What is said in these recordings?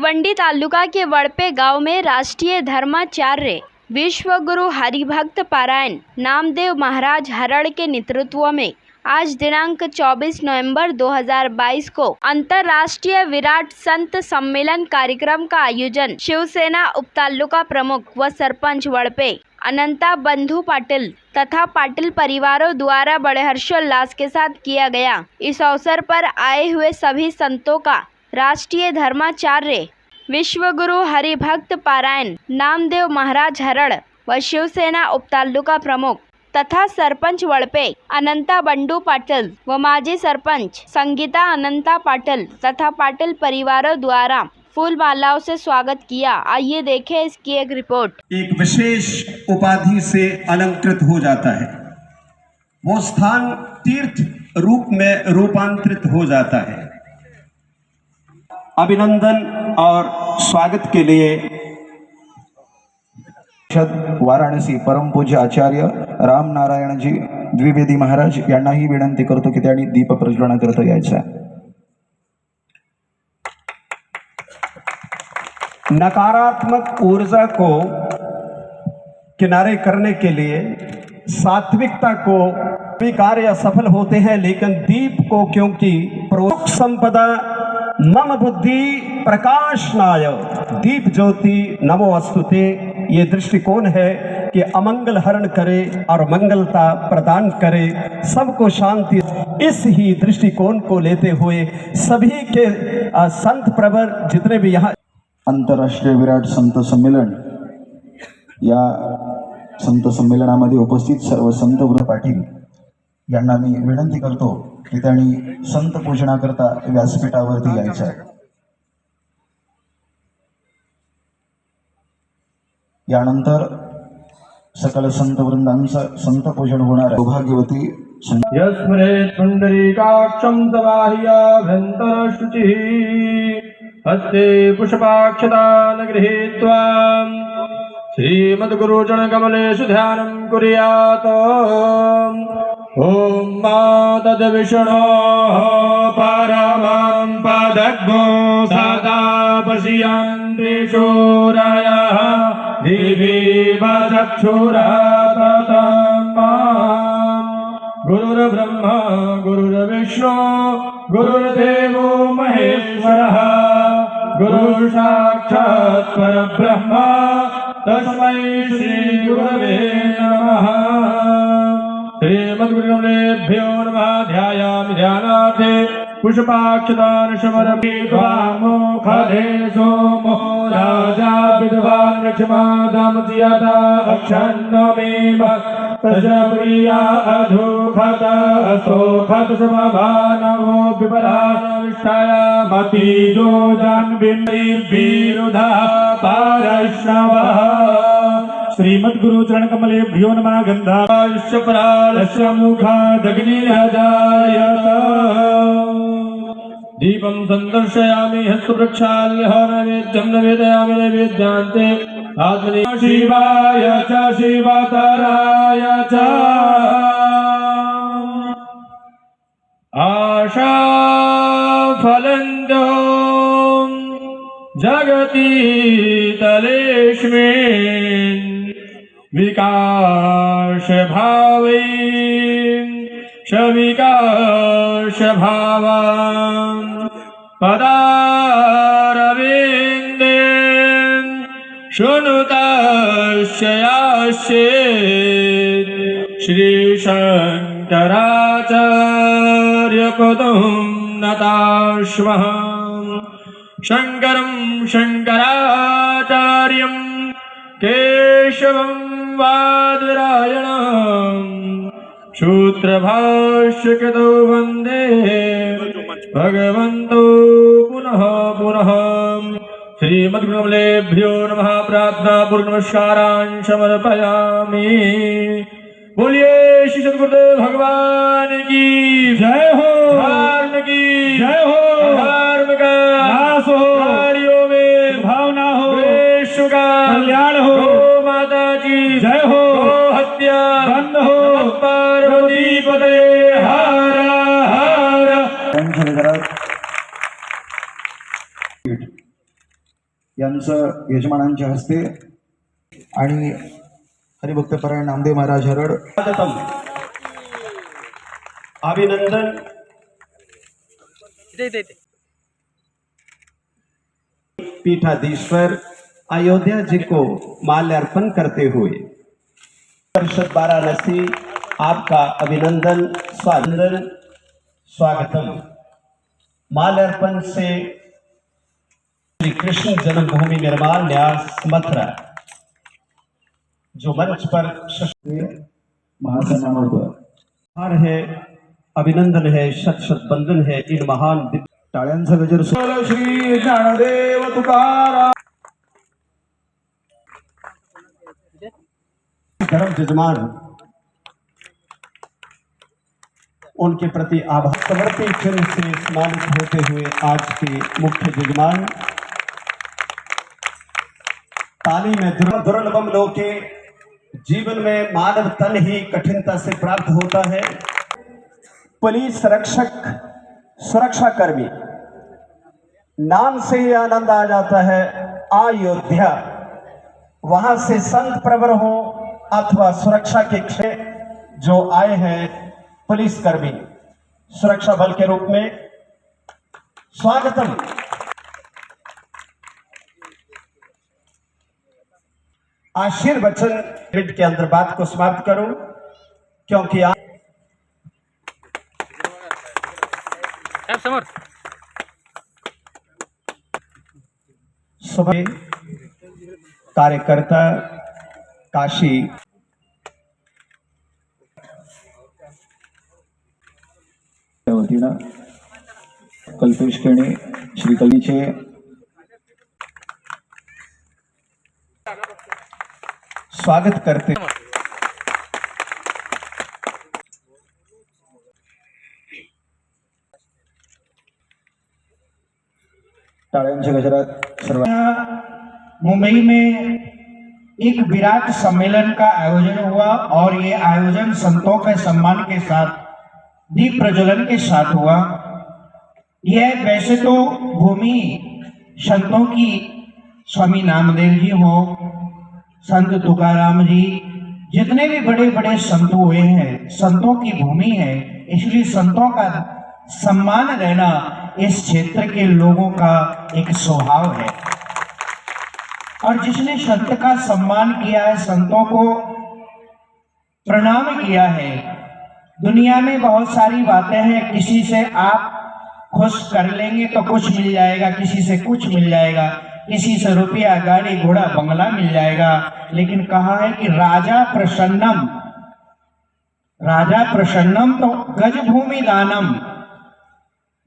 भिवंडी तालुका के वड़पे गांव में राष्ट्रीय धर्माचार्य विश्वगुरु हरिभक्त पारायण नामदेव महाराज हरड़ के नेतृत्व में आज दिनांक 24 नवंबर 2022 को अंतर्राष्ट्रीय विराट संत सम्मेलन कार्यक्रम का आयोजन शिवसेना उपतालुका प्रमुख व सरपंच वड़पे अनंता बंधु पाटिल तथा पाटिल परिवारों द्वारा बड़े हर्षोल्लास के साथ किया गया। इस अवसर पर आए हुए सभी संतों का राष्ट्रीय धर्माचार्य विश्वगुरु हरिभक्त पारायण नामदेव महाराज हरड़ व शिवसेना उपतालुका प्रमुख तथा सरपंच वड़पे अनंता बंडू पाटिल व माजी सरपंच संगीता अनंता पाटिल तथा पाटिल परिवारों द्वारा फूल मालाओं से स्वागत किया। आइए देखें इसकी एक रिपोर्ट। एक विशेष उपाधि से अलंकृत हो जाता है, वो स्थान तीर्थ रूप में रूपांतरित हो जाता है। अभिनंदन और स्वागत के लिए वाराणसी परम पूज्य आचार्य राम नारायण जी द्विवेदी महाराज यांनाही विनंती करतो की त्यांनी दीप प्रज्वलन करता यायचा। नकारात्मक ऊर्जा को किनारे करने के लिए सात्विकता को भी कार्य सफल होते हैं, लेकिन दीप को क्योंकि सुख संपदा मम बुद्धि प्रकाशनाय दीप ज्योति नमो अस्तुते, ये दृष्टिकोण है कि अमंगल हरण करे और मंगलता प्रदान करे, सबको शांति। इस ही दृष्टिकोण को लेते हुए सभी के संत प्रवर जितने भी यहाँ अंतरराष्ट्रीय विराट संत संमेलन या संत संमेलनामध्ये उपस्थित सर्व संत वृंद पाटील यांना मी विनंती करतो की त्यांनी संत पूजनाकरता व्यासपीठावरती यायचं आहे। यानंतर सकल संत वृंदांचं संत पूजन होणार आहे। सौभाग्यवती यस्मरेत् पुंडरीकाक्षं तवाह्याभ्यन्तरशुचिः हस्ते पुष्पाक्षतान् गृहीत्वा श्रीमद्गुरुचरणकमलेषु ध्यानं कुर्यात्। ॐ तद्विष्णोः परमं पदग्गो सदा पश्यन्ति शूरयः दिवि चक्षुराततम्। गुरुर्ब्रह्मा गुरुर्विष्णु गुरुर्देवो महेश्वरः गुरु साक्षात् परब्रह्म तस्मै श्री गुरवे नमः। श्रीमद्गुरुदेवो नमः। ध्यायामि ध्यानार्थे पुष्पाक्षतान् समर्पयित्वा मुखदे सोमो राजा विद्वान् लक्ष्मादामतियता अक्षन्नमेव तजप्रिया अधोखत सोखत समभानवो विपराविष्टाया मतिजो जान्विन्दी विरुधा पारश्रवः। श्रीमद्गुरु चरण कमलेभ्यो नमः। गन्धाश्च परालस्य मुखादग्निर्जायत। दीपं सन्दर्शयामि हस्तवृक्षाल्यः नैवेद्यं निवेदयामि नैवेद्यान्ते आत्मने शिवाय च शिवतराय च। आशाफलन्दो जगति तलेऽस्मिन् विकास भावे शविकास भावान् पदारविन्दे शृणुतस्य यास्येत् श्रीशङ्कराचार्य कुतुं शङ्करं शङ्कराचार्यं केशवं वादरायणं सूत्रभाष्यकृतो वन्दे भगवन्तो पुनः पुनः। श्रीमद्गुरुकमलेभ्यो नमः। प्रार्थनापूर्वक नमस्कारान् समर्पयामि। बोलिए श्री सद्गुरुदेव भगवान की जय हो। धर्म की जय हो। धर्म का नाश हो, कार्यों में भावना हो, विश्व का कल्याण हो। माता की जय हो। हत्या बंद हो। पार्वती पते हर हर। यांचं यजमानांच्या हस्ते आणि हरिभक्तपरायण नामदेव महाराज हरड स्वागतम अभिनंदन पीठाधीश्वर अयोध्या जी को माल्यार्पण करते हुए परिषद वाराणसी आपका अभिनंदन स्वागतम। माल्यार्पण से श्री कृष्ण जन्मभूमि निर्माण न्यास मथुरा जो मंच पर महासन्मानावर है, अभिनंदन है, शत शत वंदन है इन महान टाळ्यांचा गजर श्री ज्ञानदेव तुकाराम धर्म जजमान उनके प्रति आभार समर्पी चिन्ह से सम्मानित होते हुए आज के मुख्य जजमान ताली में दुर्लभम लोके जीवन में मानव तन ही कठिनता से प्राप्त होता है। पुलिस रक्षक सुरक्षा कर्मी नाम से ही आनंद आ जाता है। अयोध्या वहां से संत प्रवर हो अथवा सुरक्षा के क्षेत्र जो आए हैं पुलिस कर्मी सुरक्षा बल के रूप में स्वागतम। आशीर्वचन मिनट के अंदर बात को समाप्त करूं क्योंकि आप सुबह कार्यकर्ता काशी वतीनं कल्पेश केणे श्रीकलीचे स्वागत करते टाळ्यांच्या गजरात सर्व मुंबई में एक विराट सम्मेलन का आयोजन हुआ और ये आयोजन संतों के सम्मान के साथ दीप प्रज्वलन के साथ हुआ। यह वैसे तो भूमि संतों की स्वामी नामदेव जी हो, संत तुकाराम जी, जितने भी बड़े बड़े संत हुए हैं संतों की भूमि है, इसलिए संतों का सम्मान रहना इस क्षेत्र के लोगों का एक स्वभाव है। और जिसने संत का सम्मान किया है, संतों को प्रणाम किया है। दुनिया में बहुत सारी बातें हैं, किसी से आप खुश कर लेंगे तो कुछ मिल जाएगा, किसी से कुछ मिल जाएगा, किसी से रुपया गाड़ी घोड़ा बंगला मिल जाएगा, लेकिन कहा है कि राजा प्रसन्नम तो गज भूमि दानम,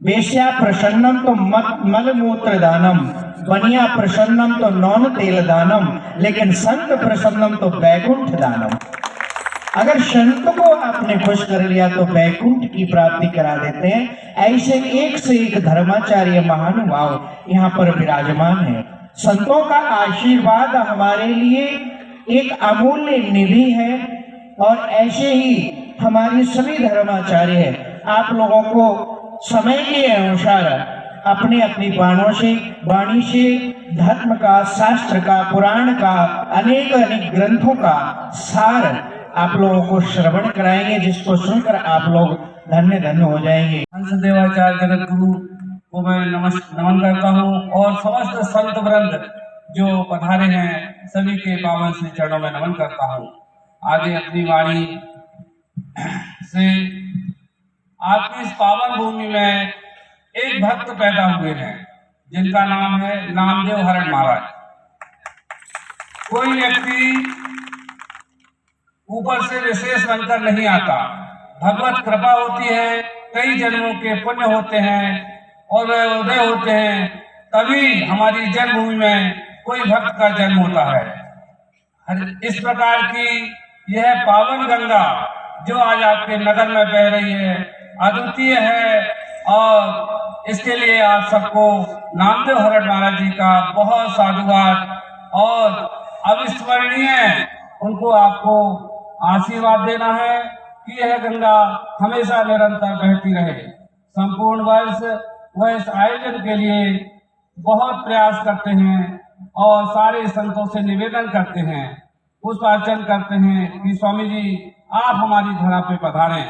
वेश्या प्रसन्नम तो मलमूत्र दानम, बनिया प्रसन्नम तो नौन तेल दानम, लेकिन संत प्रसन्नम तो बैकुंठ दानम। अगर संत को आपने खुश कर लिया तो बैकुंठ की प्राप्ति करा देते हैं। ऐसे एक से एक धर्माचार्य महानुभाव यहाँ पर विराजमान है। संतों का आशीर्वाद हमारे लिए एक अमूल्य निधि है और ऐसे ही हमारे सभी धर्माचार्य हैं। आप लोगों को समय के अनुसार अपने अपनी वाणी से धर्म का, शास्त्र का, पुराण का, अनेक अनेक ग्रंथों का सार आप लोगों को श्रवण कराएंगे, जिसको सुनकर आप लोग धन्य धन्य हो जाएंगे। देवाचार्य जगत गुरु को मैं नमन करता हूँ और समस्त संत वृंद जो पधारे हैं सभी के पावन श्री चरणों में नमन करता हूँ। आगे अपनी वाणी से आपकी इस पावन भूमि में एक भक्त पैदा हुए हैं जिनका नाम है नामदेव हरण महाराज। कोई व्यक्ति ऊपर से विशेष बनकर नहीं आता, भगवत कृपा होती है, कई जन्मों के पुण्य होते हैं और उदय होते हैं, तभी हमारी जन्मभूमि में कोई भक्त का जन्म होता है। इस प्रकार की यह पावन गंगा जो आज आपके नगर में बह रही है अद्वितीय है और इसके लिए आप सबको नामदेव हरण महाराज जी का बहुत साधुवाद और अविस्मरणीय उनको आपको आशीर्वाद देना है कि यह गंगा हमेशा निरंतर बहती रहे। संपूर्ण वर्ष वह इस आयोजन के लिए बहुत प्रयास करते हैं और सारे संतों से निवेदन करते हैं, पुष्पार्चन करते हैं कि स्वामी जी आप हमारी धरा पे पधारें।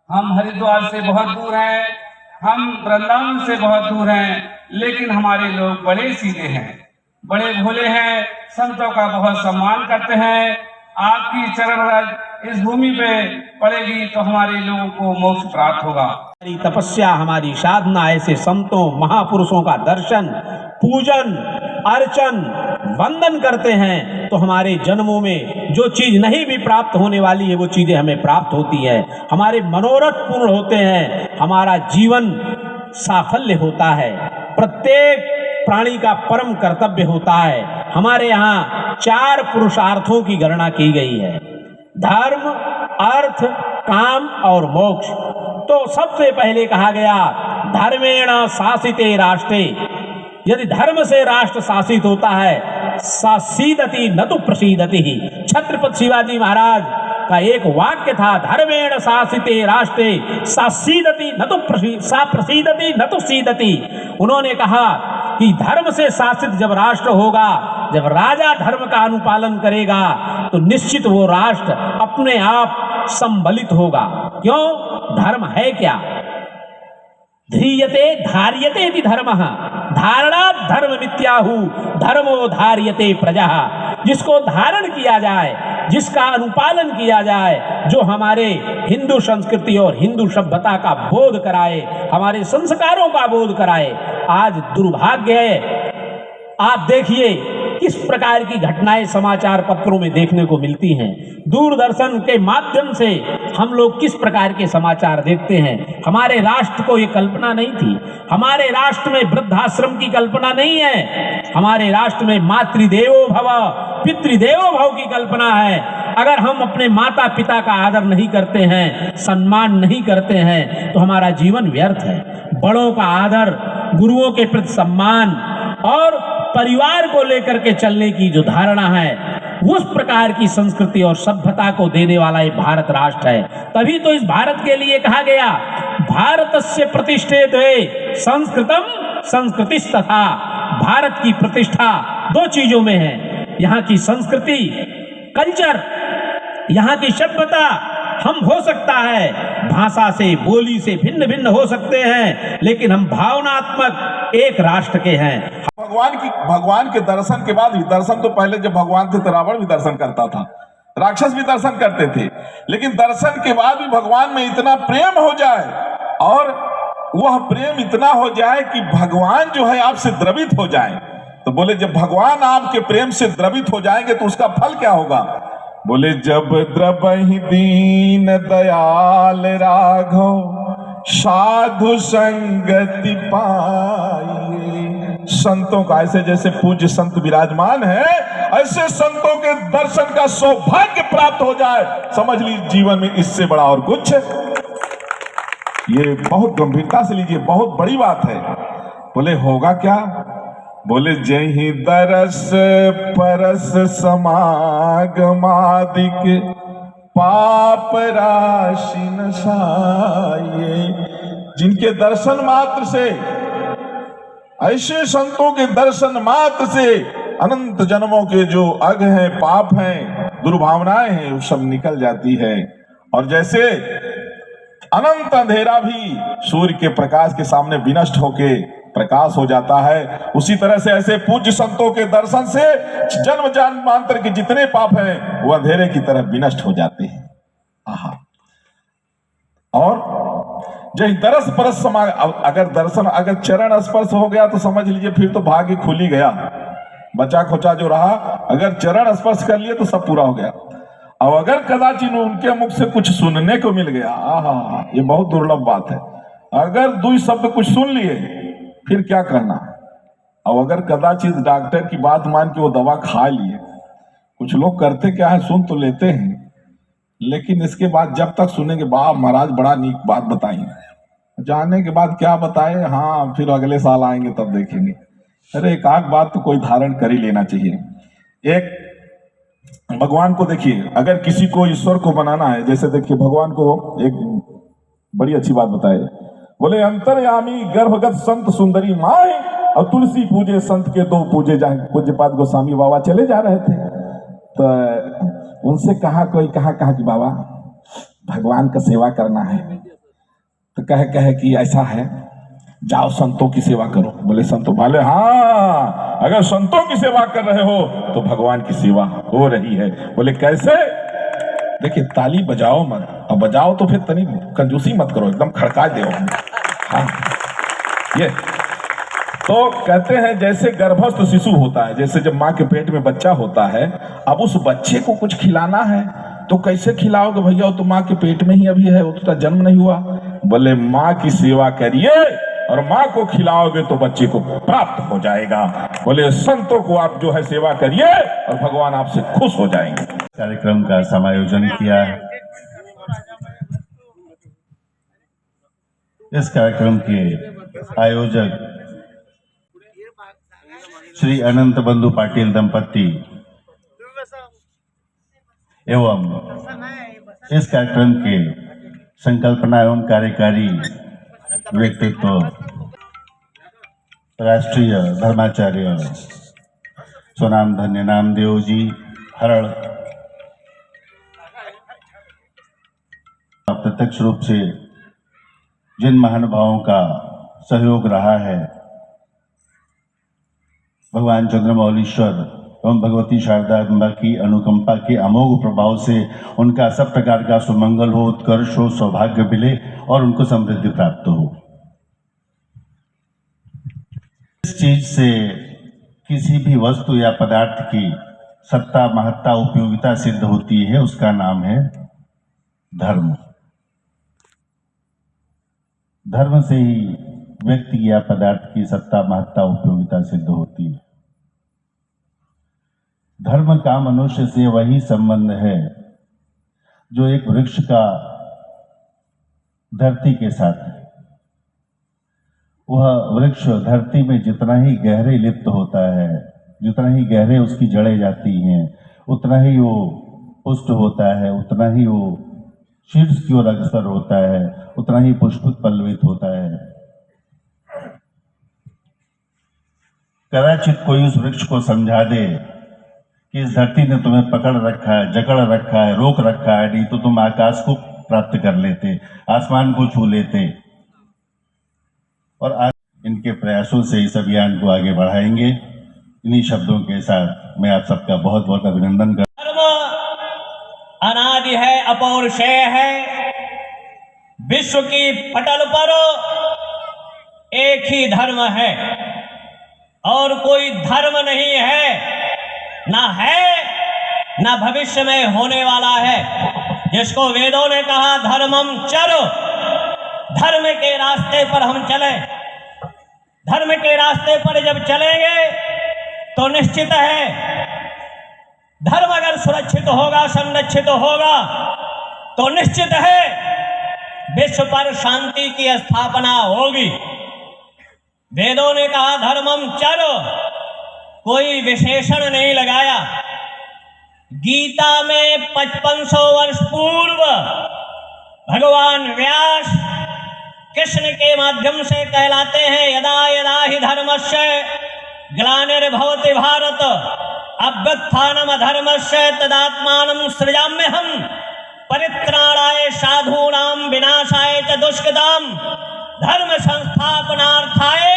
हम हरिद्वार से बहुत दूर हैं, हम वृंदावन से बहुत दूर हैं, लेकिन हमारे लोग बड़े सीधे हैं, बड़े भोले हैं, संतों का बहुत सम्मान करते हैं। आपकी चरण रज इस भूमि पे पड़ेगी तो हमारे लोगों को मोक्ष प्राप्त होगा। हमारी तपस्या, हमारी साधना ऐसे संतों महापुरुषों का दर्शन, पूजन, अर्चन, वंदन करते हैं तो हमारे जन्मों में जो चीज नहीं भी प्राप्त होने वाली है वो चीजें हमें प्राप्त होती है, हमारे मनोरथ पूर्ण होते हैं, हमारा जीवन साफल्य होता है। प्रत्येक प्राणी का परम कर्तव्य होता है। हमारे यहाँ 4 पुरुषार्थों की गणना की गई है, धर्म, अर्थ, काम और मोक्ष। तो सबसे पहले कहा गया धर्मेण शासिते राष्ट्रे। यदि धर्म से राष्ट्र शासित होता है, सासीदति न तो प्रसीदति ही। छत्रपति शिवाजी महाराज का एक वाक्य था, धर्मेण शासिते राष्ट्रे सासीदति न तो प्रसीदति न तो सीदति। उन्होंने कहा कि धर्म से शासित जब राष्ट्र होगा, जब राजा धर्म का अनुपालन करेगा तो निश्चित वो राष्ट्र अपने आप संबलित होगा। क्यों? धर्म है क्या? ध्रियते धार्यते इति धर्मः, धारणात् धर्म मिथ्याहु, धर्मो धार्यते प्रजा। जिसको धारण किया जाए, जिसका अनुपालन किया जाए, जो हमारे हिंदू संस्कृति और हिंदू सभ्यता का बोध कराए, हमारे संस्कारों का बोध कराए। आज दुर्भाग्य है, आप देखिए किस प्रकार की घटनाएं समाचार पत्रों में देखने को मिलती हैं। दूरदर्शन के माध्यम से हम लोग किस प्रकार के समाचार देखते हैं। हमारे राष्ट्र को ये कल्पना नहीं थी, हमारे राष्ट्र में वृद्धाश्रम की कल्पना नहीं है, हमारे राष्ट्र में मातृदेवो भव पितृदेवो भव की कल्पना है। अगर हम अपने माता पिता का आदर नहीं करते हैं, सम्मान नहीं करते हैं, तो हमारा जीवन व्यर्थ है। बड़ों का आदर, गुरुओं के प्रति सम्मान और परिवार को लेकर के चलने की जो धारणा है, उस प्रकार की संस्कृति और सभ्यता को देने वाला ये भारत राष्ट्र है। तभी तो इस भारत के लिए कहा गया भारतस्य प्रतिष्ठेते संस्कृतम संस्कृतिस्तथा। भारत की प्रतिष्ठा 2 चीजों में है, यहाँ की संस्कृति, कल्चर, यहाँ की सभ्यता। हम हो सकता है भाषा से, बोली से भिन्न भिन्न हो सकते हैं, लेकिन हम भावनात्मक एक राष्ट्र के हैं। भगवान के दर्शन के बाद भी, दर्शन तो पहले जब भगवान थे तो रावण भी दर्शन करता था, राक्षस भी दर्शन करते थे, लेकिन दर्शन के बाद भी भगवान में इतना प्रेम हो जाए और वह प्रेम इतना हो जाए कि भगवान जो है आपसे द्रवित हो जाए। तो बोले जब भगवान आपके प्रेम से द्रवित हो जाएंगे तो उसका फल क्या होगा? बोले जब द्रवहि दीन दयाल राघव साधु संगति पाइए। संतों का ऐसे जैसे पूज्य संत विराजमान है, ऐसे संतों के दर्शन का सौभाग्य प्राप्त हो जाए, समझ लीजिए जीवन में इससे बड़ा और कुछ। ये बहुत गंभीरता से लीजिए, बहुत बड़ी बात है। बोले होगा क्या? बोले जहि दरस परस समागमादिक पाप राशि नसाये। जिनके दर्शन मात्र से, ऐसे संतों के दर्शन मात्र से अनंत जन्मों के जो अग हैं, पाप हैं, दुर्भावनाएं हैं, वो सब निकल जाती है। और जैसे अनंत अंधेरा भी सूर्य के प्रकाश के सामने विनष्ट होके प्रकाश हो जाता है, उसी तरह से ऐसे पूज्य संतों के दर्शन से जन्म जन्मांतर के जितने पाप हैं वो अंधेरे की तरह विनष्ट हो जाते हैं। आहा। और जब दरस परस समा, अगर दर्शन, अगर चरण स्पर्श हो गया तो समझ लीजिए फिर तो भाग्य खुल ही गया। बचा खोचा जो रहा, अगर चरण स्पर्श कर लिए तो सब पूरा हो गया। अब अगर कदाचित उनके मुख से कुछ सुनने को मिल गया, आहा, ये बहुत दुर्लभ बात है। अगर 2 शब्द कुछ सुन लिए फिर क्या करना। अब अगर कदाचित डॉक्टर की बात मान के वो दवा खा लिए, कुछ लोग करते क्या है, सुन तो लेते हैं, लेकिन इसके बाद जब तक सुनेंगे बाप महाराज बड़ा नीक बात बताई, जाने के बाद क्या बताए, हाँ फिर अगले साल आएंगे तब देखेंगे। अरे एक आध बात तो कोई धारण कर ही लेना चाहिए। एक भगवान को देखिए, अगर किसी को ईश्वर को बनाना है, जैसे देखिए भगवान को एक बड़ी अच्छी बात बताए, बोले अंतर्यामी गर्भगत संत सुंदरी माए और तुलसी पूजे संत के दो पूजे, जहाँ पूज्यपाद गोस्वामी बाबा चले जा रहे थे तो उनसे कहा कि बाबा भगवान का सेवा करना है, तो कहे कि ऐसा है जाओ संतों की सेवा करो। बोले संतों वाले, हाँ अगर संतों की सेवा कर रहे हो तो भगवान की सेवा हो रही है। बोले कैसे? देखिए ताली बजाओ मत, और बजाओ तो फिर तनी कंजूसी मत करो, एकदम खड़का दो। हाँ ये तो कहते हैं जैसे गर्भस्थ शिशु होता है, जैसे जब माँ के पेट में बच्चा होता है, अब उस बच्चे को कुछ खिलाना है तो कैसे खिलाओगे भैया, वो तो माँ के पेट में ही अभी है, वो तो जन्म नहीं हुआ। बोले माँ की सेवा करिए और माँ को खिलाओगे तो बच्चे को प्राप्त हो जाएगा। बोले संतों को आप जो है सेवा करिए और भगवान आपसे खुश हो जाएंगे। कार्यक्रम का समायोजन किया है। इस कार्यक्रम के आयोजक श्री अनंत बंधु पाटिल दंपति एवं इस कार्यक्रम के संकल्पना एवं कार्यकारी व्यक्तित्व राष्ट्रीय धर्माचार्य स्वनाम धन्य नामदेव जी हरड़ प्रत्यक्ष रूप से जिन महानुभावों का सहयोग रहा है, भगवान चंद्रमौलीश्वर एवं भगवती शारदा अम्बा की अनुकंपा के अमोघ प्रभाव से उनका सब प्रकार का सुमंगल हो, उत्कर्ष हो, सौभाग्य मिले और उनको समृद्धि प्राप्त हो। इस चीज से किसी भी वस्तु या पदार्थ की सत्ता, महत्ता, उपयोगिता सिद्ध होती है, उसका नाम है धर्म। धर्म से ही व्यक्ति या पदार्थ की सत्ता, महत्ता, उपयोगिता सिद्ध होती है। धर्म का मनुष्य से वही संबंध है जो एक वृक्ष का धरती के साथ है। वह वृक्ष धरती में जितना ही गहरे लिप्त होता है, जितना ही गहरे उसकी जड़ें जाती हैं, उतना ही वो पुष्ट होता है, उतना ही वो शीर्ष की ओर अग्रसर होता है, उतना ही पुष्पित पल्लवित होता है। कदाचित कोई उस वृक्ष को समझा दे कि इस धरती ने तुम्हें पकड़ रखा है, जकड़ रखा है, रोक रखा है, नहीं तो तुम आकाश को प्राप्त कर लेते, आसमान को छू लेते। और आज इनके प्रयासों से इस अभियान को आगे बढ़ाएंगे। इन्हीं शब्दों के साथ मैं आप सबका बहुत बहुत अभिनंदन करता हूं। धर्म अनादि है, अपौरुषेय है। विश्व की पटल पर एक ही धर्म है और कोई धर्म नहीं है, ना है ना भविष्य में होने वाला है, जिसको वेदों ने कहा धर्मम चरो। धर्म के रास्ते पर हम चले। धर्म के रास्ते पर जब चलेंगे तो निश्चित है धर्म अगर सुरक्षित होगा, संरक्षित होगा तो निश्चित है विश्व पर शांति की स्थापना होगी। वेदों ने कहा धर्मम चरो, कोई विशेषण नहीं लगाया। गीता में 5500 वर्ष पूर्व भगवान व्यास कृष्ण के माध्यम से कहलाते हैं यदा यदा हि धर्मस्य ग्लानिर्भवति भारत अभ्युत्थानम् अधर्मस्य तदात्मानं सृजाम्यहम् परित्राणाय साधूनां विनाशाय च दुष्कृताम् धर्म संस्थापनार्थाय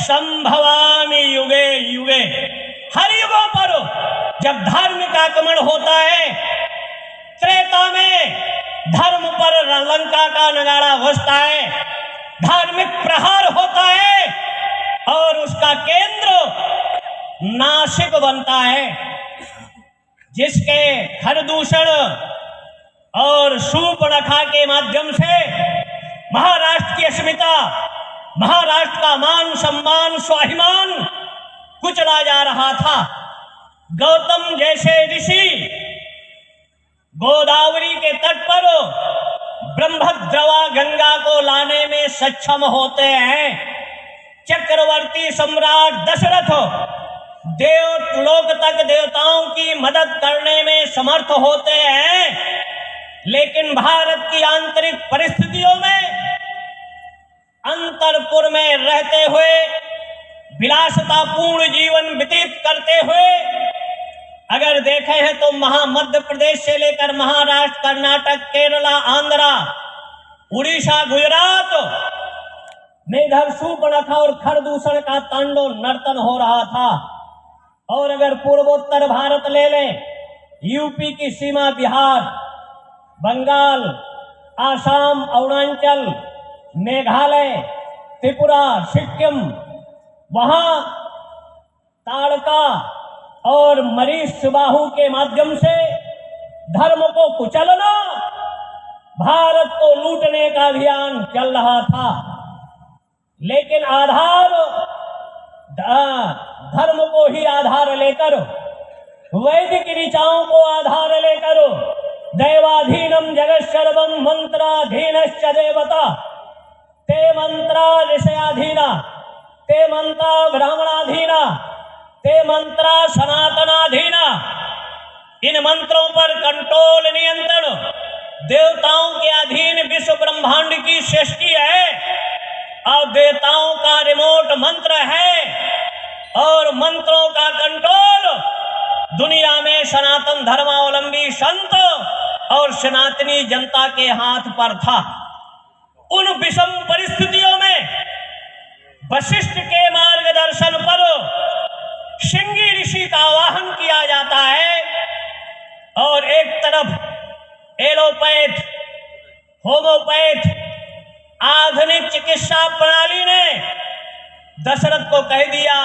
संभवामि युगे युगे। हर युगों पर जब धर्म का आगमन होता है, त्रेता में धर्म पर लंका का नगाड़ा बजता है, धार्मिक प्रहार होता है और उसका केंद्र नासिक बनता है, जिसके खरदूषण और शूर्पणखा के माध्यम से महाराष्ट्र की अस्मिता, महाराष्ट्र का मान सम्मान, स्वाभिमान कुचला जा रहा था। गौतम जैसे ऋषि गोदावरी के तट पर ब्रह्मद्रवा गंगा को लाने में सक्षम होते हैं। चक्रवर्ती सम्राट दशरथ देवलोक तक देवताओं की मदद करने में समर्थ होते हैं, लेकिन भारत की आंतरिक परिस्थितियों में अंतरपुर में रहते हुए विलासतापूर्ण जीवन व्यतीत करते हुए अगर देखे हैं तो मध्य प्रदेश से लेकर महाराष्ट्र, कर्नाटक, केरला, आंध्रा, उड़ीसा, गुजरात में इधर शूर्पणखा और खरदूषण का तांडव नर्तन हो रहा था। और अगर पूर्वोत्तर भारत ले लें, यूपी की सीमा, बिहार, बंगाल, आसाम, अरुणाचल, मेघालय, त्रिपुरा, सिक्किम, वहां ताड़का और मरीच बाहु के माध्यम से धर्म को कुचलना, भारत को लूटने का अभियान चल रहा था। लेकिन आधार धर्म को ही आधार लेकर, वैदिक ऋचाओं को आधार लेकर, दैवाधीनम जगत सर्वम मंत्राधीनश्च देवता, ते मंत्रा ऋषयाधीना, ते मंत्रा ब्राह्मणाधीना, ते मंत्रा सनातनाधीना। इन मंत्रों पर कंट्रोल, नियंत्रण देवताओं के अधीन विश्व ब्रह्मांड की सृष्टि है और देवताओं का रिमोट मंत्र है और मंत्रों का कंट्रोल दुनिया में सनातन धर्मावलंबी संत और सनातनी जनता के हाथ पर था। उन विषम परिस्थितियों में वशिष्ठ के मार्गदर्शन पर श्रृंगी ऋषि का आवाहन किया जाता है और एक तरफ एलोपैथ, होम्योपैथ, आधुनिक चिकित्सा प्रणाली ने दशरथ को कह दिया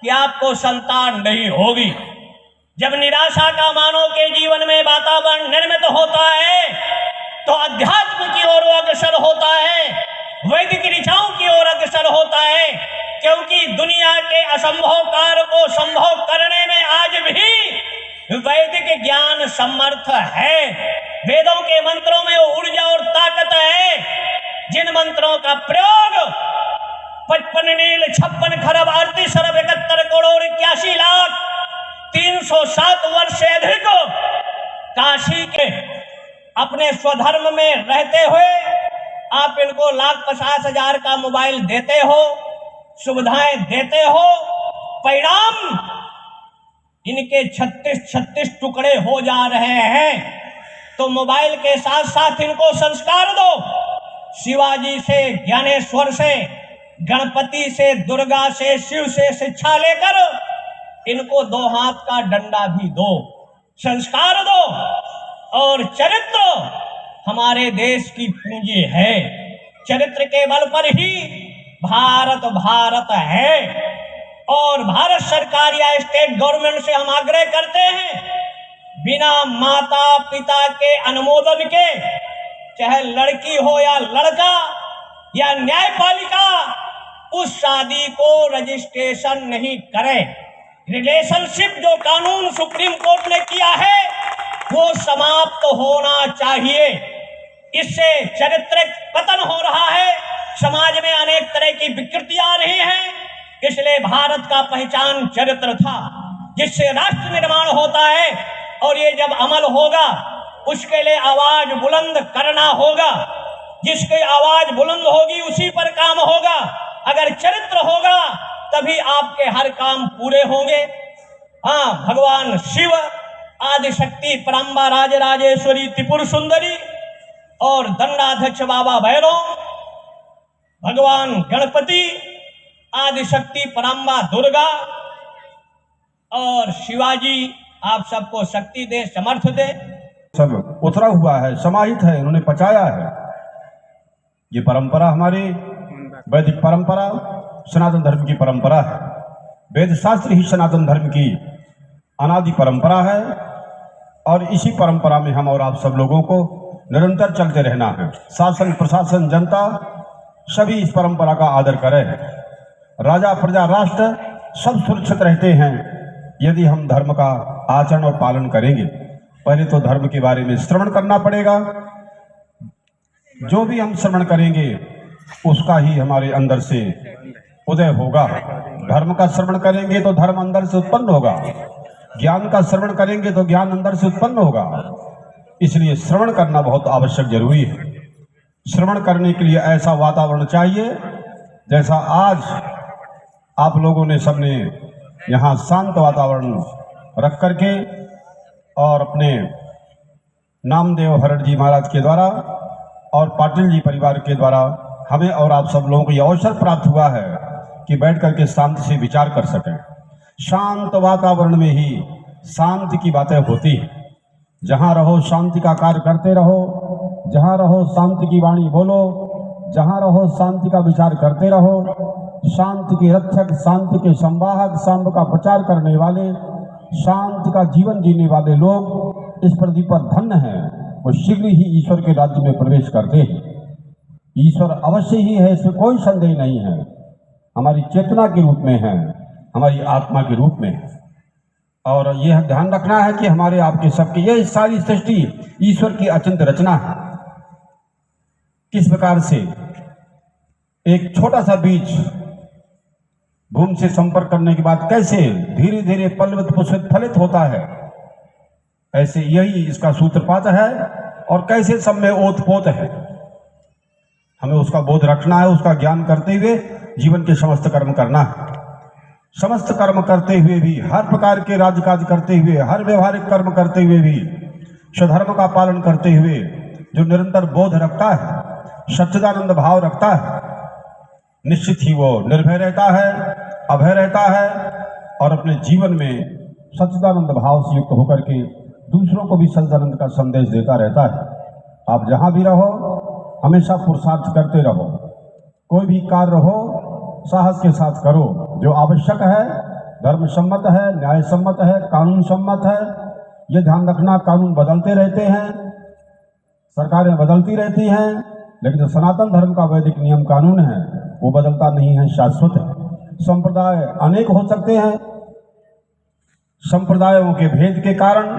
कि आपको संतान नहीं होगी। जब निराशा का मानव के जीवन में वातावरण निर्मित होता है तो अध्यात्म की ओर अग्रसर होता है, वैदिक ऋचाओं की ओर अग्रसर होता है, क्योंकि दुनिया के असंभव कार्य को संभव करने में आज भी वैदिक ज्ञान समर्थ है। वेदों के मंत्रों में ऊर्जा और ताकत है, जिन मंत्रों का प्रयोग 55 नील 56 खरब 38 अरब 71 करोड़ 81 लाख 307 वर्ष से अधिक काशी के अपने स्वधर्म में रहते हुए आप इनको 1,50,000 का मोबाइल देते हो, सुविधाएं देते हो, परिणाम इनके 36 टुकड़े हो जा रहे हैं। तो मोबाइल के साथ साथ इनको संस्कार दो। शिवाजी से, ज्ञानेश्वर से, गणपति से, दुर्गा से, शिव से शिक्षा लेकर इनको 2 हाथ का डंडा भी दो, संस्कार दो। और चरित्र हमारे देश की पूंजी है, चरित्र के बल पर ही भारत भारत है। और भारत सरकार या स्टेट गवर्नमेंट से हम आग्रह करते हैं, बिना माता पिता के अनुमोदन के, चाहे लड़की हो या लड़का या न्यायपालिका, उस शादी को रजिस्ट्रेशन नहीं करें। रिलेशनशिप जो कानून सुप्रीम कोर्ट ने किया है वो समाप्त होना चाहिए। इससे चारित्रिक पतन हो रहा है, समाज में अनेक तरह की विकृतियां आ रही हैं। इसलिए भारत का पहचान चरित्र था, जिससे राष्ट्र निर्माण होता है। और ये जब अमल होगा उसके लिए आवाज बुलंद करना होगा, जिसकी आवाज बुलंद होगी उसी पर काम होगा। अगर चरित्र होगा तभी आपके हर काम पूरे होंगे। हाँ, भगवान शिव, आदिशक्ति परम्बा राजराजेश्वरी त्रिपुर सुंदरी और दंडाध्यक्ष बाबा भैरव, भगवान गणपति, आदिशक्ति परम्बा दुर्गा और शिवाजी आप सबको शक्ति दे, समर्थ दे। सब उतरा हुआ है, समाहित है, उन्होंने पचाया है। ये परंपरा हमारी वैदिक परंपरा, सनातन धर्म की परंपरा है। वेद शास्त्र ही सनातन धर्म की अनादि परंपरा है और इसी परंपरा में हम और आप सब लोगों को निरंतर चलते रहना है। शासन, प्रशासन, जनता सभी इस परंपरा का आदर करें। राजा, प्रजा, राष्ट्र सब सुरक्षित रहते हैं यदि हम धर्म का आचरण और पालन करेंगे। पहले तो धर्म के बारे में श्रवण करना पड़ेगा। जो भी हम श्रवण करेंगे उसका ही हमारे अंदर से उदय होगा। धर्म का श्रवण करेंगे तो धर्म अंदर से उत्पन्न होगा, ज्ञान का श्रवण करेंगे तो ज्ञान अंदर से उत्पन्न होगा। इसलिए श्रवण करना बहुत आवश्यक जरूरी है। श्रवण करने के लिए ऐसा वातावरण चाहिए जैसा आप लोगों ने सबने यहाँ शांत वातावरण रख करके और अपने नामदेव हरड़ जी महाराज के द्वारा और पाटिल जी परिवार के द्वारा हमें और आप सब लोगों को यह अवसर प्राप्त हुआ है कि बैठ करके शांति से विचार कर सकें। शांत वातावरण में ही शांति की बातें होती हैं। जहाँ रहो शांति का कार्य करते रहो, जहाँ रहो शांति की वाणी बोलो, जहाँ रहो शांति का विचार करते रहो। शांति के रक्षक, शांति के संवाहक, शांति का प्रचार करने वाले, शांति का जीवन जीने वाले लोग इस पृथ्वी पर धन्य हैं। वो शीघ्र ही ईश्वर के राज्य में प्रवेश करते हैं। ईश्वर अवश्य ही है, इसमें कोई संदेह नहीं है। हमारी चेतना के रूप में है, हमारी आत्मा के रूप में है। और यह ध्यान रखना है कि हमारे आपके सबके यह सारी सृष्टि ईश्वर की अचिंत रचना है। किस प्रकार से एक छोटा सा बीज भूमि से संपर्क करने के बाद कैसे धीरे धीरे पल्लवित पुष्पित फलित होता है, ऐसे यही इसका सूत्रपात है। और कैसे सब में ओतपोत है, हमें उसका बोध रखना है। उसका ज्ञान करते हुए जीवन के समस्त कर्म करना है। समस्त कर्म करते हुए भी, हर प्रकार के राजकाज करते हुए, हर व्यवहारिक कर्म करते हुए भी स्वधर्म का पालन करते हुए जो निरंतर बोध रखता है, सच्चिदानंद भाव रखता है, निश्चित ही वो निर्भय रहता है, अभय रहता है और अपने जीवन में सच्चिदानंद भाव से युक्त होकर के दूसरों को भी सच्चिदानंद का संदेश देता रहता है। आप जहाँ भी रहो हमेशा पुरुषार्थ करते रहो। कोई भी कार्य हो साहस के साथ करो। जो आवश्यक है, धर्म सम्मत है, न्याय सम्मत है, कानून सम्मत है। ये ध्यान रखना, कानून बदलते रहते हैं, सरकारें बदलती रहती हैं, लेकिन जो सनातन धर्म का वैदिक नियम कानून है वो बदलता नहीं है, शाश्वत है। संप्रदाय अनेक हो सकते हैं, संप्रदायों के भेद के कारण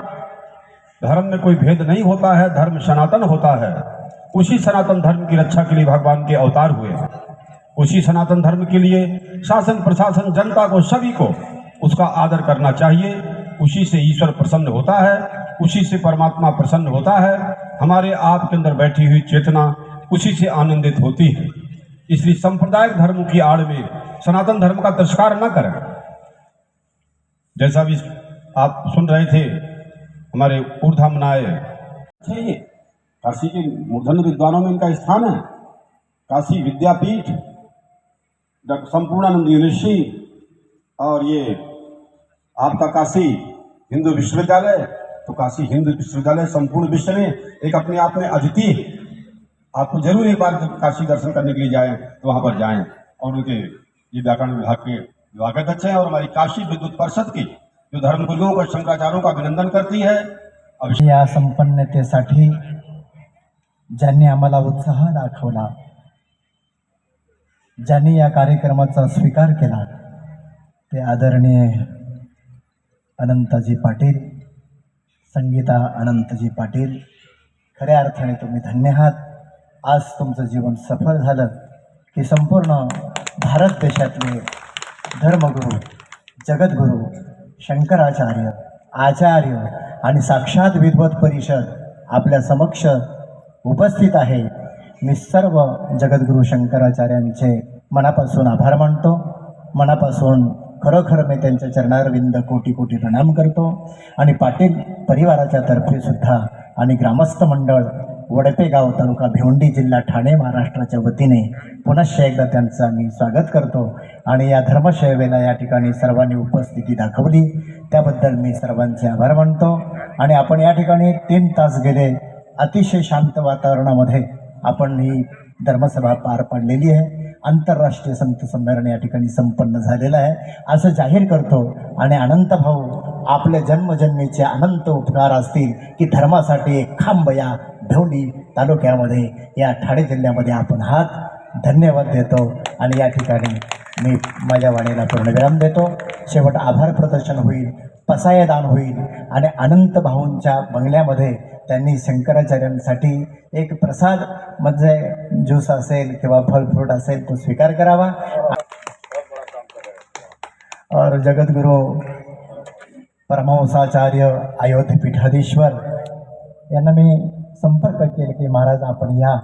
धर्म में कोई भेद नहीं होता है। धर्म सनातन होता है। उसी सनातन धर्म की रक्षा के लिए भगवान के अवतार हुए हैं। उसी सनातन धर्म के लिए शासन प्रशासन जनता को सभी को उसका आदर करना चाहिए। उसी से ईश्वर प्रसन्न होता है, उसी से परमात्मा प्रसन्न होता है। हमारे आप के अंदर बैठी हुई चेतना उसी से आनंदित होती है। इसलिए सांप्रदायिक धर्म की आड़ में सनातन धर्म का तिरस्कार न करें। जैसा भी आप सुन रहे थे, हमारे ऊर्ध्वा मनाए थे, काशी के मूर्धन्य विद्वानों में इनका स्थान है। काशी विद्यापीठ, डॉक्टर संपूर्णानंद यूनिवर्सिटी और ये आपका काशी हिंदू विश्वविद्यालय। तो काशी हिंदू विश्वविद्यालय संपूर्ण विश्व में एक अपने आप में अद्वितीय है। आपको जरूर एक बार जब काशी दर्शन करने के लिए जाएं तो वहाँ पर जाएं। और उनके ये व्याकरण विभाग के विभागाध्यक्ष हैं और हमारी काशी विद्युत परिषद की जो धर्मगुरुओं को, शंकराचार्यों का अभिनंदन करती है। या संपन्नतेसाठी ज्यांनी आम्हाला उत्साह दाखवला, ज्यांनी या कार्यक्रमाचा स्वीकार केला, ते आदरणीय अनंतजी पाटील, संगीता अनंतजी पाटील, खऱ्या अर्थाने तुम्ही धन्य आहात। आज तुमचं जीवन सफल झालं की संपूर्ण भारत देशातले धर्मगुरू, जगद्गुरू, शंकराचार्य, आचार्य आणि साक्षात विद्वत परिषद आपल्या समक्ष उपस्थित आहे। मी सर्व जगद्गुरू शंकराचार्यांचे मनापासून आभार मानतो। मनापासून खरोखर मी त्यांच्या चरणारविंद कोटी कोटी प्रणाम करतो। आणि पाटील परिवाराच्या तर्फे सुद्धा आणि ग्रामस्थ मंडळ वडपे गाव तालुका भिवंडी जिल्हा ठाणे महाराष्ट्राच्या वतीने पुनश्च एकदा त्यांचं मी स्वागत करतो। आणि या धर्मसेवेला या ठिकाणी सर्वांनी उपस्थिती दाखवली त्याबद्दल मी सर्वांचे आभार मानतो। आणि आपण या ठिकाणी 3 तास गेले अतिशय शांत वातावरणामध्ये आपण ही धर्मसभा पार पाडलेली आहे। आंतरराष्ट्रीय संत संमेलन या ठिकाणी संपन्न झालेलं आहे असं जाहीर करतो। आणि अनंत भाऊ आपले जन्मजन्मीचे अनंत उपकार असतील की धर्मासाठी एक खांब या भिवंडी तालुक्यामध्ये या ठाणे जिल्ह्यामध्ये आपण आहात। धन्यवाद देतो आणि या ठिकाणी मी माझ्या वाणीला पूर्णविराम देतो। शेवट आभार प्रदर्शन होईल, पसायदान होईल आणि अनंत भाऊंच्या बंगल्यामध्ये त्यांनी शंकराचार्यांसाठी एक प्रसाद म्हणजे ज्यूस असेल किंवा फल फ्रूट असेल तो स्वीकार करावा। और जगद्गुरु परमहंसाचार्य अयोध्या पीठाधीश्वर यांना मी संपर्क केला की महाराज आपण या।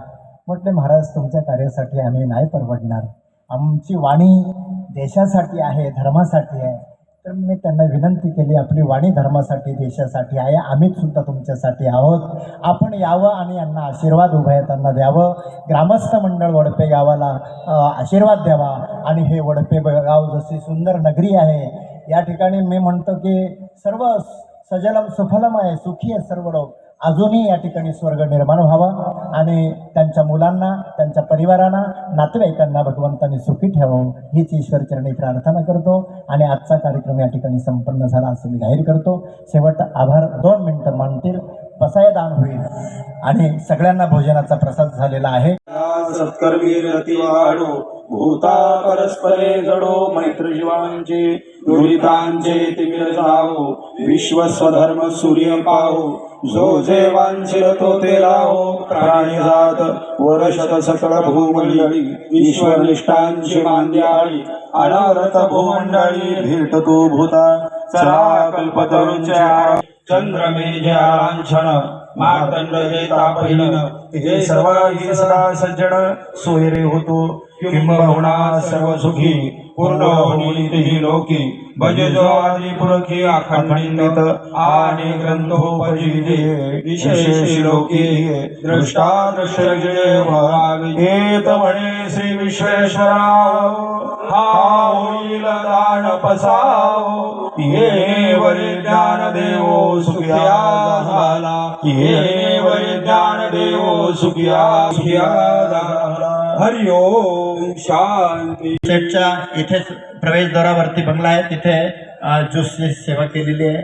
म्हटले महाराज तुमच्या कार्यासाठी आम्ही नाही परवडणार, आमची वाणी देशासाठी आहे, धर्मासाठी आहे. तर मी त्यांना विनंती केली, आपली वाणी धर्मासाठी, देशासाठी आहे, आम्हीच सुद्धा तुमच्यासाठी आहोत. आपण यावं आणि यांना आशीर्वाद उभा येताना द्यावं. ग्रामस्थ मंडळ वडपे गावाला आशीर्वाद द्यावा. आणि हे वडपे गाव जशी सुंदर नगरी आहे, या ठिकाणी मी म्हणतो की सर्व सजलम सुफलम आहे, सुखी आहे सर्व लोक. अजूनही या ठिकाणी स्वर्ग निर्माण व्हावा आणि त्यांच्या मुलांना, त्यांच्या परिवारांना, नातेवाईकांना भगवंतांनी सुखी ठेवावं हीच ईश्वरचरणी प्रार्थना करतो. आणि आजचा कार्यक्रम या ठिकाणी संपन्न झाला असं मी जाहीर करतो. शेवट आभार 2 मिनिटं मानतील, पसाय दान होईल आणि सगळ्यांना भोजनाचा प्रसाद झालेला आहे. सत्कर्मी रती वाढो, भूता परस्परे जडो, मैत्र जीवांचे दुरितांचे तिमिर जावो, विश्व स्वधर्म सूर्य पाहो, जो जे वांछिल तो ते लावो, प्राणी जात वर्षत सकळ भूमंडळी, ईश्वर निष्ठांची मांद्याळी, अनावरत भूमंडळी भेटतो भूता, चला कल्पतरूंच्या चंद्रमेघ्या लांछन, मार्तंड हे तापहीन, हे सर्व ही सदा सज्जन, सोयरे होतो किंबहुना सर्व सुखी, पूर्ण होनी तेही लोकी, भजे जो आदि पुरखी अखंडित, आणि ग्रंथोपजीते विशेष लोकी, दृष्टा दृश्य एत म्हणे श्री विश्वेश्वराव, हा होईल दान पसाव, ये वैज्ञान देवो सुखिया झाला, ये वैज्ञान देवो सुखिया झाला. हरि ओम शांती. सेटच्या इथेच प्रवेशद्वारावरती बंगला आहे, तिथे ज्यूसची सेवा केलेली आहे.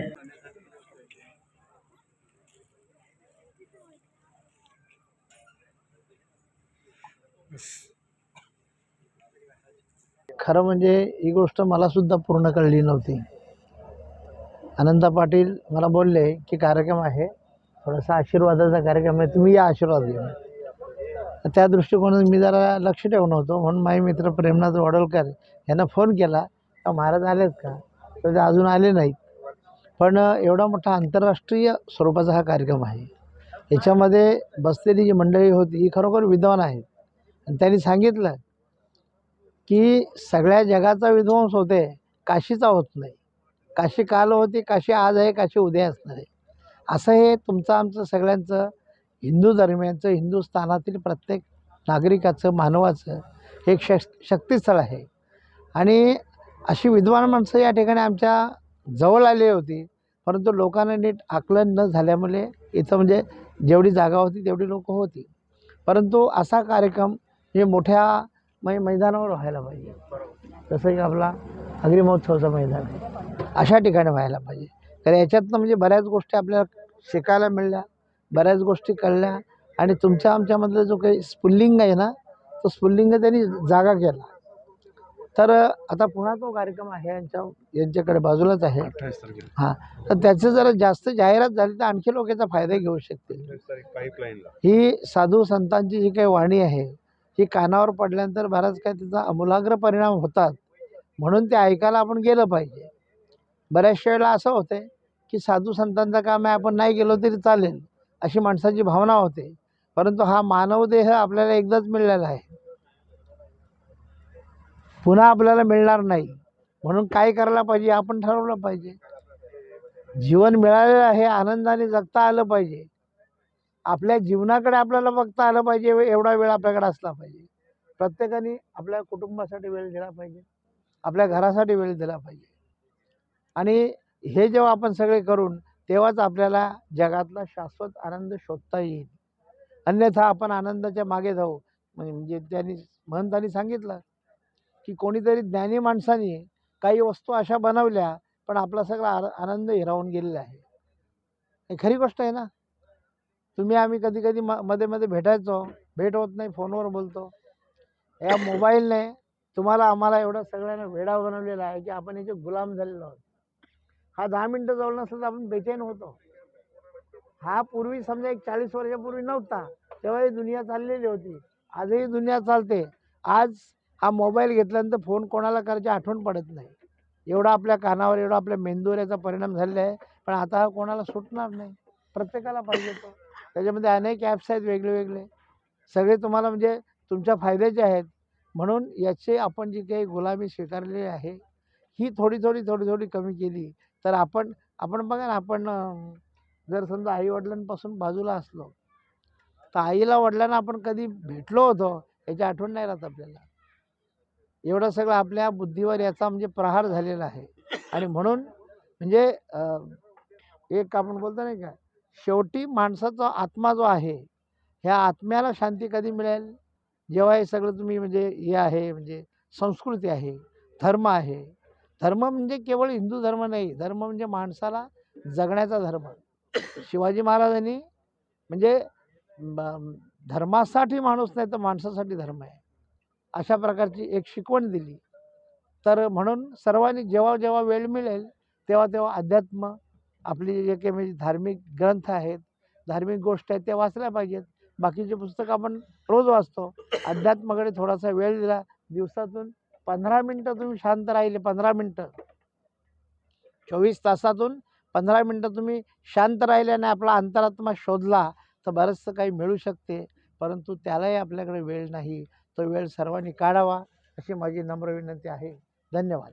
खरं म्हणजे ही गोष्ट मला सुद्धा पूर्ण कळली नव्हती. अनंता पाटील मला बोलले की कार्यक्रम आहे, थोडासा आशीर्वादाचा कार्यक्रम आहे, तुम्ही या आशीर्वाद घेऊन. त्या दृष्टिकोनातून मी जरा लक्ष ठेवून होतो. म्हणून माझे मित्र प्रेमनाथ वडोलकर यांना फोन केला का महाराज आलेत का, तर ते अजून आले नाहीत. पण एवढा मोठा आंतरराष्ट्रीय स्वरूपाचा हा कार्यक्रम आहे. याच्यामध्ये बसलेली जी मंडळी होती ही खरोखर विद्वान आहेत. आणि त्यांनी सांगितलं की सगळ्या जगाचा विध्वंस होते, काशीचा होत नाही. काशी काल होती, काशी आज आहे, काशी उद्या असणार आहे. असं हे तुमचं आमचं सगळ्यांचं हिंदू धर्मियांचं, हिंदुस्थानातील प्रत्येक नागरिकाचं, मानवाचं एक शक्तीस्थळ आहे. आणि अशी विद्वान माणसं या ठिकाणी आमच्या जवळ आली होती, परंतु लोकांना नीट आकलन न झाल्यामुळे इथं म्हणजे जेवढी जागा होती तेवढी लोक होती. परंतु असा कार्यक्रम हे मोठ्या मैदानावर व्हायला पाहिजे. जसं की आपला अग्री महोत्सवाचं मैदान आहे, अशा ठिकाणी व्हायला पाहिजे. तर याच्यातनं म्हणजे बऱ्याच गोष्टी आपल्याला शिकायला मिळल्या, बऱ्याच गोष्टी कळल्या. आणि तुमच्या आमच्यामधलं जो काही स्फुल्लिंग आहे ना, तो स्फुल्लिंग त्यांनी जागा केला. तर आता पुन्हा तो कार्यक्रम आहे यांच्याकडे बाजूलाच आहे. हां, तर त्याचं जरा जास्त जाहिरात झाली तर आणखी लोक याचा फायदा घेऊ शकतील. ही साधू संतांची जी काही वाणी आहे ही कानावर पडल्यानंतर बराच काय त्याचा आमूलाग्र परिणाम होतात. म्हणून ते ऐकायला आपण गेलं पाहिजे. बऱ्याचशा वेळेला असं होतं की साधू संतांचं काम आहे, आपण नाही गेलो तरी चालेल अशी माणसाची भावना होते. परंतु हा मानवदेह आपल्याला एकदाच मिळालेला आहे, पुन्हा आपल्याला मिळणार नाही. म्हणून काय करायला पाहिजे आपण ठरवलं पाहिजे. जीवन मिळालेलं आहे, आनंदाने जगता आलं पाहिजे. आपल्या जीवनाकडे आपल्याला बघता आलं पाहिजे, एवढा वेळ आपल्याकडे असला पाहिजे. प्रत्येकाने आपल्या कुटुंबासाठी वेळ दिला पाहिजे, आपल्या घरासाठी वेळ दिला पाहिजे. आणि हे जेव्हा आपण सगळे करून तेव्हाच आपल्याला जगातला शाश्वत आनंद शोधता येईल. अन्यथा आपण आनंदाच्या मागे जाऊ. म्हणजे महंतांनी सांगितलं की कोणीतरी ज्ञानी माणसाने काही वस्तू अशा बनवल्या पण आपला सगळा आनंद हिरावून गेलेला आहे. हे खरी गोष्ट आहे ना. तुम्ही आम्ही कधी कधी मध्ये मध्ये भेटायचो, भेट होत नाही, फोनवर बोलतो. या मोबाईलने तुम्हाला आम्हाला एवढं सगळ्यांना वेडा बनवलेला आहे की आपण याचे गुलाम झालेलो आहोत. हा 10 मिनटं जवळ नसलं तर आपण बेचैन होतो. हा पूर्वी समजा एक 40 वर्षापूर्वी नव्हता, तेव्हा ही दुनिया चाललेली होती. आजही दुनिया चालते. आज हा मोबाईल घेतल्यानंतर फोन कोणाला करायची आठवण पडत नाही. एवढा आपल्या कानावर, एवढा आपल्या मेंदूवर याचा परिणाम झालेला आहे. पण आता हा कोणाला सुटणार नाही, प्रत्येकाला पाहिजे तो. त्याच्यामध्ये अनेक ॲप्स आहेत वेगळे वेगळे, सगळे तुम्हाला म्हणजे तुमच्या फायद्याचे आहेत. म्हणून याचे आपण जी काही गुलामी स्वीकारलेली आहे ही थोडी थोडी कमी केली तर आपण बघा ना, आपण जर समजा आईवडिलांपासून बाजूला असलो तर आईला वडिलांना आपण कधी भेटलो होतो याची आठवण नाही राहत आपल्याला. एवढं सगळं आपल्या बुद्धीवर याचा म्हणजे प्रहार झालेला आहे. आणि म्हणून म्हणजे एक आपण बोलतो नाही का, शेवटी माणसाचा आत्मा जो आहे ह्या आत्म्याला शांती कधी मिळेल, जेव्हा हे सगळं तुम्ही म्हणजे हे आहे म्हणजे संस्कृती आहे, धर्म आहे. धर्म म्हणजे केवळ हिंदू धर्म नाही, धर्म म्हणजे माणसाला जगण्याचा धर्म. शिवाजी महाराजांनी म्हणजे धर्मासाठी माणूस नाही तर माणसासाठी धर्म आहे अशा प्रकारची एक शिकवण दिली. तर म्हणून सर्वांनी जेव्हा जेव्हा वेळ मिळेल तेव्हा तेव्हा अध्यात्म आपली जे काही म्हणजे धार्मिक ग्रंथ आहेत, धार्मिक गोष्ट आहेत, त्या वाचल्या पाहिजेत. बाकीचे पुस्तकं आपण रोज वाचतो. अध्यात्माकडे थोडासा वेळ दिला, दिवसातून 15 मिनटं तुम्ही शांत राहिले, 15 मिनटं, 24 तासातून 15 मिनटं तुम्ही शांत राहिल्याने आपला अंतरात्मा शोधला तर बरंचसं काही मिळू शकते. परंतु त्यालाही आपल्याकडे वेळ नाही. तो वेळ सर्वांनी काढावा अशी माझी नम्र विनंती आहे. धन्यवाद.